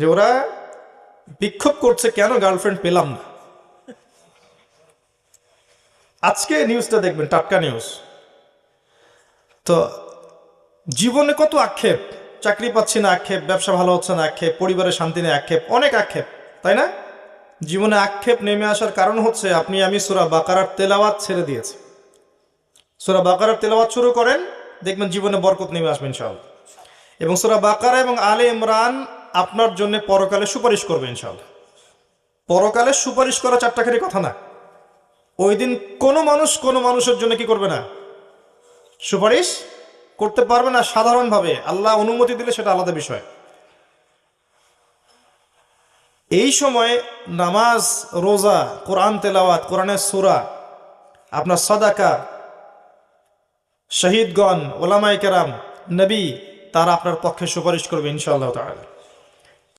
যে ওরা বিক্ষোভ করছে কেন গার্লফ্রেন্ড পেলাম না। আজকে নিউজটা দেখবেন, টাটকা নিউজ। তো জীবনে কত আক্ষেপ, চাকরি পাচ্ছি না আক্ষেপ, ব্যবসা ভালো হচ্ছে না আক্ষেপ, পরিবারের শান্তি নেই আক্ষেপ, অনেক আক্ষেপ, তাই না? জীবনে আক্ষেপ নেমে আসার কারণ হচ্ছে আপনি আমি সূরা বাকারার তেলাওয়াত ছেড়ে দিয়েছি। সূরা বাকারার তেলাওয়াত শুরু করেন, দেখবেন জীবনে বরকত নেমে আসবে ইনশাআল্লাহ। এবং সূরা বাকারা এবং আলে ইমরান আপনার জন্য পরকালে সুপারিশ করবে ইনশাআল্লাহ। পরকালে সুপারিশ করা চারটাখানি কথা না। ওই দিন কোনো মানুষের জন্য কি করবে না? সুপারিশ করতে পারবে না। সাধারণভাবে আল্লাহ অনুমতি দিলে সেটা আলাদা বিষয়। এই সময় নামাজ, রোজা, কোরআন তেলাওয়াত, কোরআনের সূরা, আপনার সাদাকা, শহীদগণ, ওলামায়ে কেরাম, নবী, তারা আপনার পক্ষে সুপারিশ করবে ইনশাআল্লাহ তাআলা।